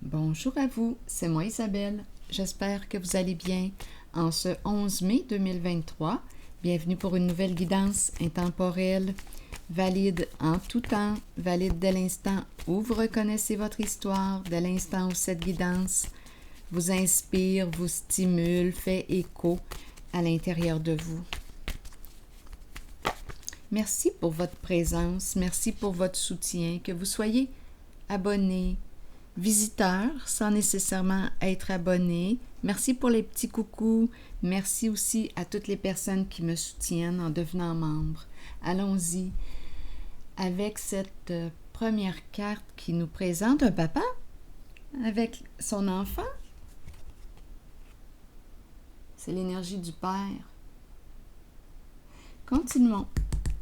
Bonjour à vous, c'est moi Isabelle. J'espère que vous allez bien en ce 11 mai 2023. Bienvenue pour une nouvelle guidance intemporelle, valide en tout temps, valide dès l'instant où vous reconnaissez votre histoire, dès l'instant où cette guidance vous inspire, vous stimule, fait écho à l'intérieur de vous. Merci pour votre présence, merci pour votre soutien, que vous soyez abonné, visiteur sans nécessairement être abonné. Merci pour les petits coucous. Merci aussi à toutes les personnes qui me soutiennent en devenant membre. Allons-y avec cette première carte qui nous présente un papa avec son enfant. C'est l'énergie du père. Continuons.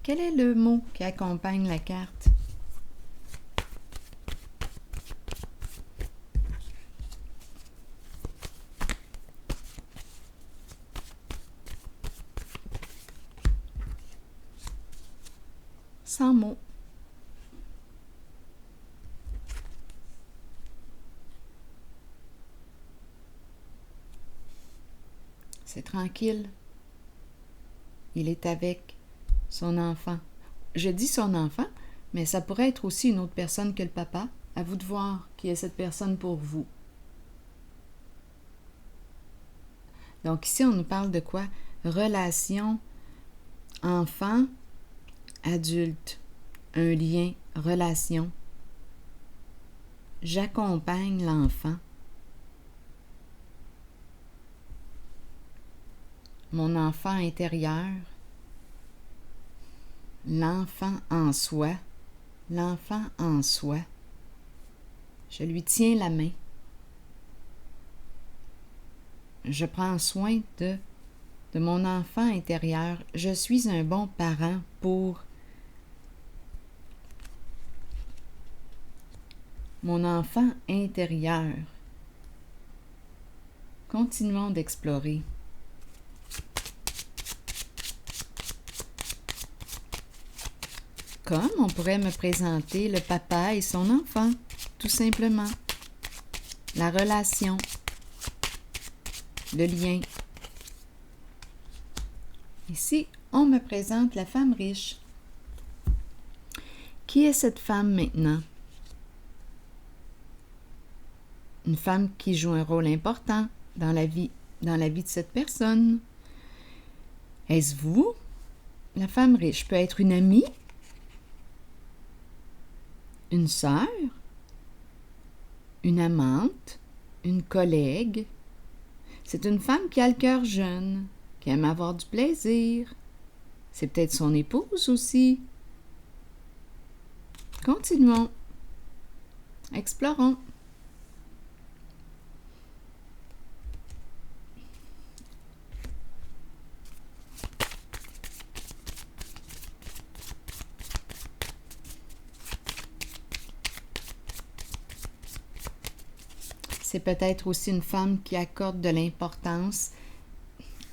Quel est le mot qui accompagne la carte? Sans mots. C'est tranquille. Il est avec son enfant. Je dis son enfant, mais ça pourrait être aussi une autre personne que le papa. À vous de voir qui est cette personne pour vous. Donc ici, on nous parle de quoi? Relation enfant-adulte. Un lien, relation. J'accompagne l'enfant. Mon enfant intérieur. L'enfant en soi. L'enfant en soi. Je lui tiens la main. Je prends soin de mon enfant intérieur. Je suis un bon parent pour mon enfant intérieur. Continuons d'explorer. Comme on pourrait me présenter le papa et son enfant, tout simplement. La relation, le lien. Ici, on me présente la femme riche. Qui est cette femme maintenant? Une femme qui joue un rôle important dans la vie de cette personne. Est-ce vous? La femme riche peut être une amie, une sœur, une amante, une collègue. C'est une femme qui a le cœur jeune, qui aime avoir du plaisir. C'est peut-être son épouse aussi. Continuons. Explorons. C'est peut-être aussi une femme qui accorde de l'importance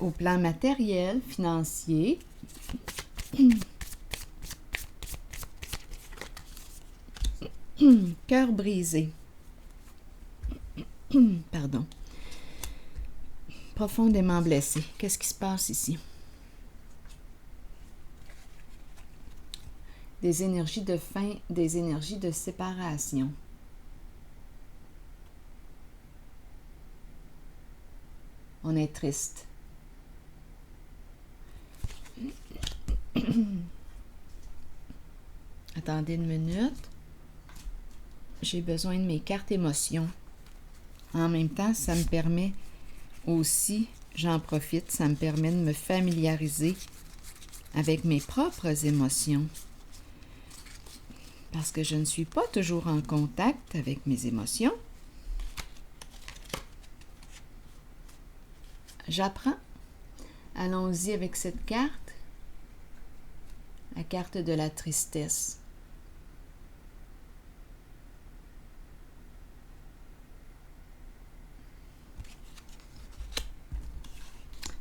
au plan matériel, financier. Cœur brisé. Pardon. Profondément blessé. Qu'est-ce qui se passe ici? Des énergies de fin, des énergies de séparation. On est triste. Attendez une minute. J'ai besoin de mes cartes émotions. En même temps, ça me permet aussi, j'en profite, ça me permet de me familiariser avec mes propres émotions. Parce que je ne suis pas toujours en contact avec mes émotions. J'apprends. Allons-y avec cette carte. La carte de la tristesse.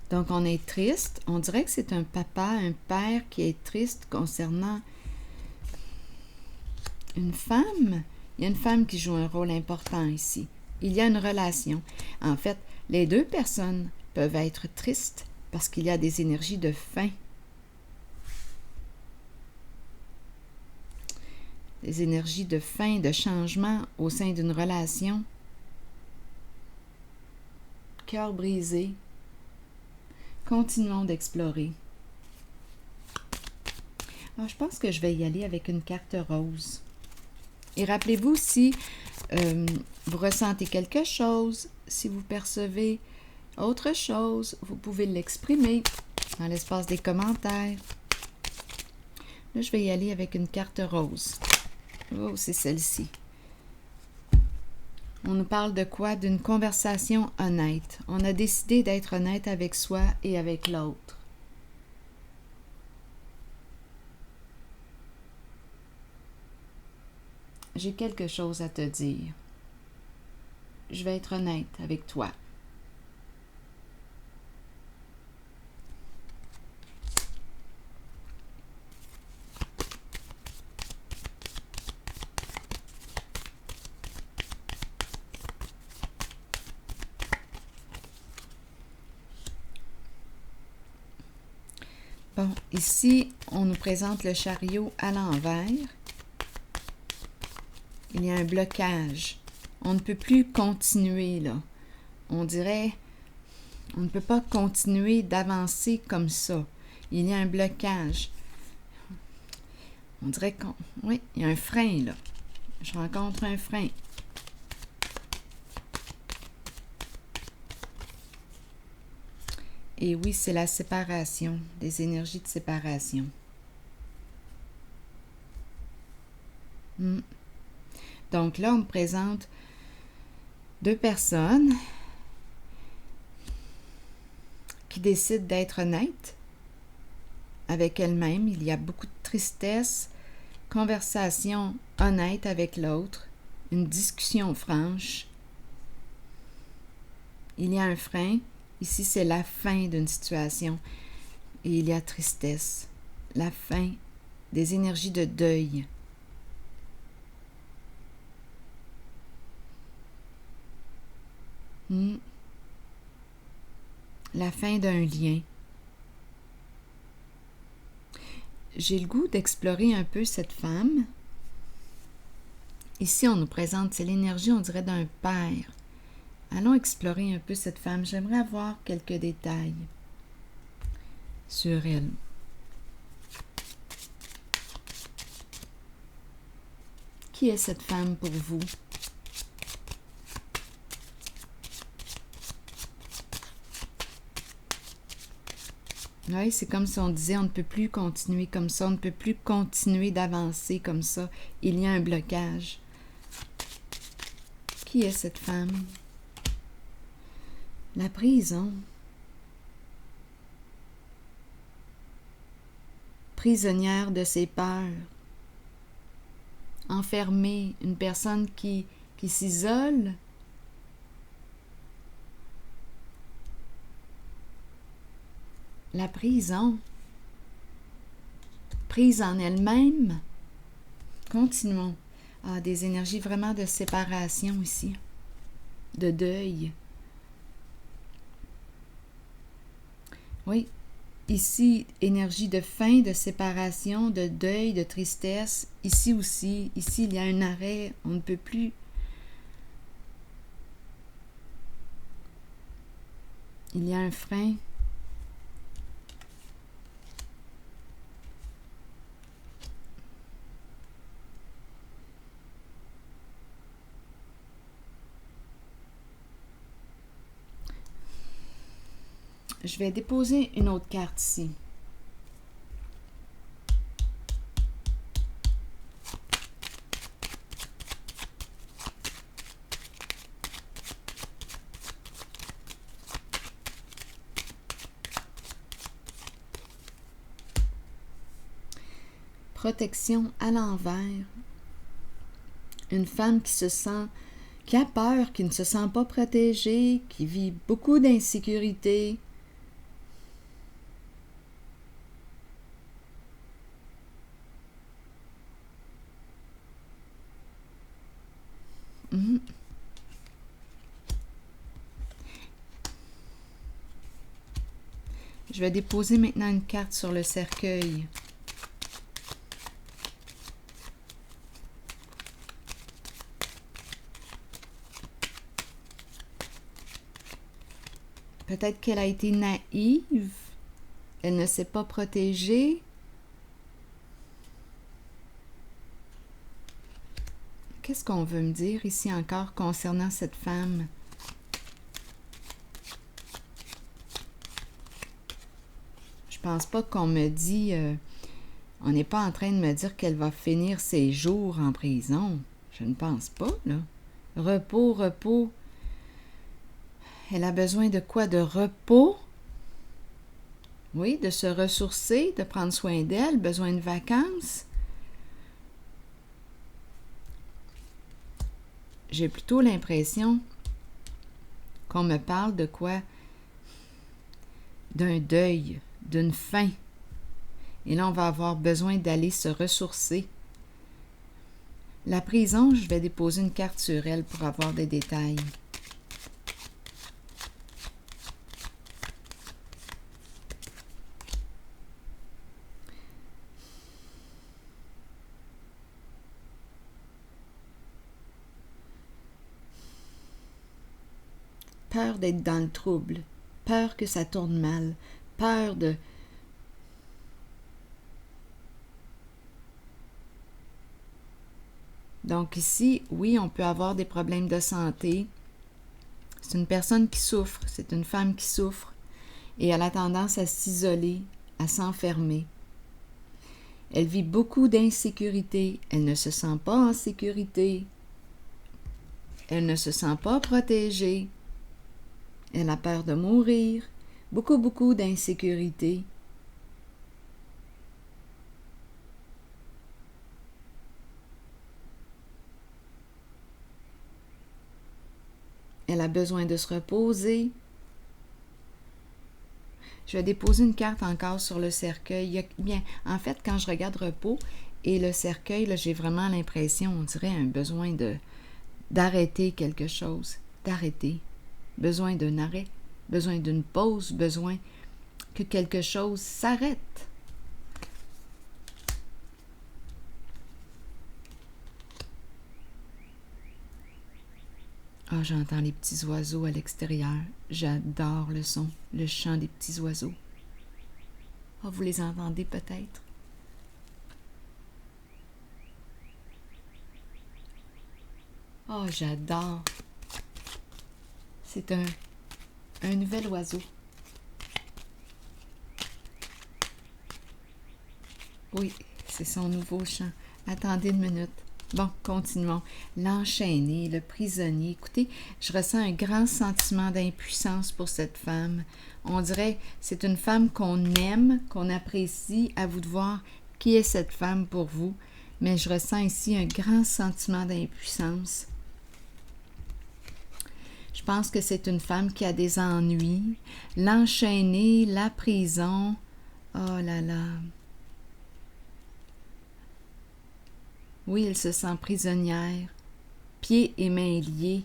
Donc, on est triste. On dirait que c'est un papa, un père qui est triste concernant une femme. Il y a une femme qui joue un rôle important ici. il y a une relation. En fait, les deux personnes peuvent être tristes parce qu'il y a des énergies de fin. Des énergies de fin, de changement au sein d'une relation. Cœur brisé. Continuons d'explorer. Alors, je pense que je vais y aller avec une carte rose. Et rappelez-vous, si vous ressentez quelque chose, si vous percevez autre chose, vous pouvez l'exprimer dans l'espace des commentaires. Là, je vais y aller avec une carte rose. Oh, c'est celle-ci. On nous parle de quoi? D'une conversation honnête. On a décidé d'être honnête avec soi et avec l'autre. J'ai quelque chose à te dire. Je vais être honnête avec toi. Bon, ici, on nous présente le chariot à l'envers. Il y a un blocage. On ne peut plus continuer, là. On dirait, on ne peut pas continuer d'avancer comme ça. Il y a un blocage. On dirait qu'on... Oui, il y a un frein, là. Je rencontre un frein. Et oui, c'est la séparation, des énergies de séparation. Donc là, on me présente deux personnes qui décident d'être honnêtes avec elles-mêmes. Il y a beaucoup de tristesse, conversation honnête avec l'autre, une discussion franche. Il y a un frein. Ici, c'est la fin d'une situation. Et il y a tristesse, la fin, des énergies de deuil. La fin d'un lien. J'ai le goût d'explorer un peu cette femme. Ici, on nous présente, c'est l'énergie, on dirait, d'un père. Allons explorer un peu cette femme. J'aimerais avoir quelques détails sur elle. Qui est cette femme pour vous? Oui, c'est comme si on disait, on ne peut plus continuer comme ça, on ne peut plus continuer d'avancer comme ça. Il y a un blocage. Qui est cette femme? La prison. Prisonnière de ses peurs. Enfermée, une personne qui s'isole. La prison. Prise en elle-même. Continuons. Ah, des énergies vraiment de séparation ici. De deuil. Oui, ici, énergie de fin, de séparation, de deuil, de tristesse. Ici aussi, ici, il y a un arrêt. On ne peut plus. Il y a un frein. Je vais déposer une autre carte ici. Protection à l'envers. Une femme qui se sent, qui a peur, qui ne se sent pas protégée, qui vit beaucoup d'insécurité. Je vais déposer maintenant une carte sur le cercueil. Peut-être qu'elle a été naïve. Elle ne s'est pas protégée. Qu'est-ce qu'on veut me dire ici encore concernant cette femme? Je pense pas qu'on me dit... on n'est pas en train de me dire qu'elle va finir ses jours en prison. Je ne pense pas, là. Repos, repos. Elle a besoin de quoi? De repos? Oui, de se ressourcer, de prendre soin d'elle, besoin de vacances. J'ai plutôt l'impression qu'on me parle de quoi? D'un deuil, d'une fin. Et là, on va avoir besoin d'aller se ressourcer. La prison, je vais déposer une carte sur elle pour avoir des détails. Peur d'être dans le trouble, peur que ça tourne mal, peur de... Donc ici, oui, on peut avoir des problèmes de santé. C'est une personne qui souffre, c'est une femme qui souffre et elle a tendance à s'isoler, à s'enfermer. Elle vit beaucoup d'insécurité, elle ne se sent pas en sécurité, elle ne se sent pas protégée. Elle a peur de mourir, beaucoup d'insécurité. Elle a besoin de se reposer. Je vais déposer une carte encore sur le cercueil. Bien, en fait, quand je regarde repos et le cercueil, là, j'ai vraiment l'impression, on dirait un besoin d'arrêter quelque chose, d'arrêter. Besoin d'un arrêt, besoin d'une pause, besoin que quelque chose s'arrête. Ah, j'entends les petits oiseaux à l'extérieur. J'adore le son, le chant des petits oiseaux. Ah, vous les entendez peut-être? Ah, j'adore. C'est un nouvel oiseau. Oui, c'est son nouveau chant. Attendez une minute. Bon, continuons. L'enchaîné, le prisonnier. Écoutez, je ressens un grand sentiment d'impuissance pour cette femme. On dirait c'est une femme qu'on aime, qu'on apprécie. À vous de voir qui est cette femme pour vous. Mais je ressens ici un grand sentiment d'impuissance. Je pense que c'est une femme qui a des ennuis. L'enchaîné, la prison. Oh là là. Oui, elle se sent prisonnière, pieds et mains liés.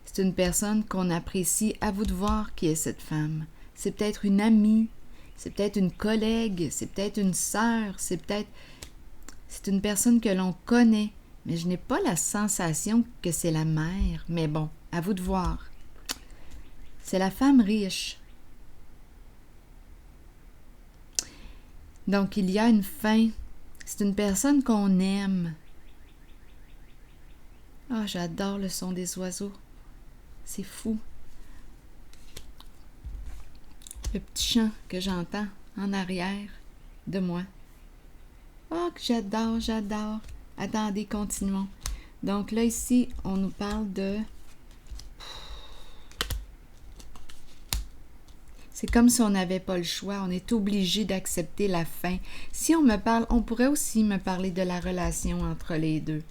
C'est une personne qu'on apprécie. À vous de voir qui est cette femme. C'est peut-être une amie, c'est peut-être une collègue, c'est peut-être une sœur, c'est une personne que l'on connaît. Mais je n'ai pas la sensation que c'est la mère. Mais bon, à vous de voir. C'est la femme riche. Donc, il y a une fin. C'est une personne qu'on aime. Ah, j'adore le son des oiseaux. C'est fou. Le petit chant que j'entends en arrière de moi. Oh, que j'adore, j'adore. Attendez, continuons. Donc là, ici, on nous parle de... C'est comme si on n'avait pas le choix. On est obligé d'accepter la fin. Si on me parle, on pourrait aussi me parler de la relation entre les deux.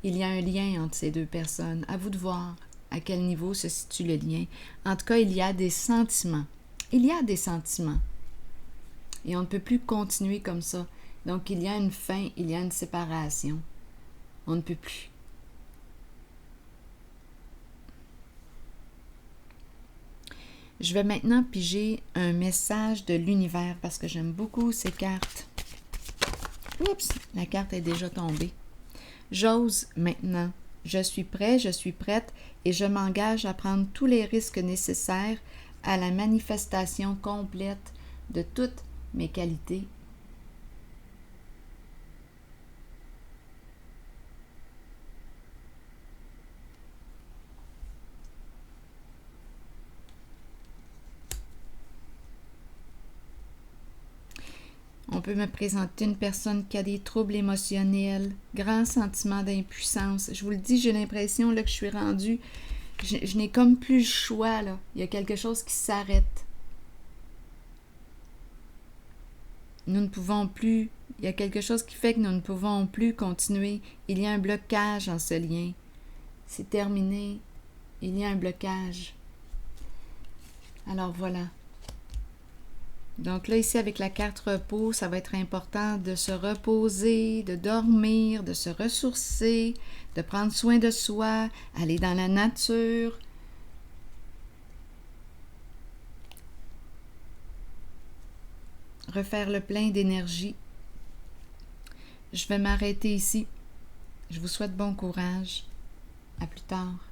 Il y a un lien entre ces deux personnes. À vous de voir à quel niveau se situe le lien. En tout cas, il y a des sentiments. Il y a des sentiments. Et on ne peut plus continuer comme ça. Donc, il y a une fin, il y a une séparation. On ne peut plus. Je vais maintenant piger un message de l'univers parce que j'aime beaucoup ces cartes. Oups, la carte est déjà tombée. J'ose maintenant. Je suis prêt, je suis prête et je m'engage à prendre tous les risques nécessaires à la manifestation complète de toutes mes qualités. On peut me présenter une personne qui a des troubles émotionnels, grand sentiment d'impuissance. Je vous le dis, j'ai l'impression là, que je suis rendue, je n'ai comme plus le choix. Là. Il y a quelque chose qui s'arrête. Nous ne pouvons plus, il y a quelque chose qui fait que nous ne pouvons plus continuer. Il y a un blocage en ce lien. C'est terminé. Il y a un blocage. Alors voilà. Donc là, ici, avec la carte repos, ça va être important de se reposer, de dormir, de se ressourcer, de prendre soin de soi, aller dans la nature. Refaire le plein d'énergie. Je vais m'arrêter ici. Je vous souhaite bon courage. À plus tard.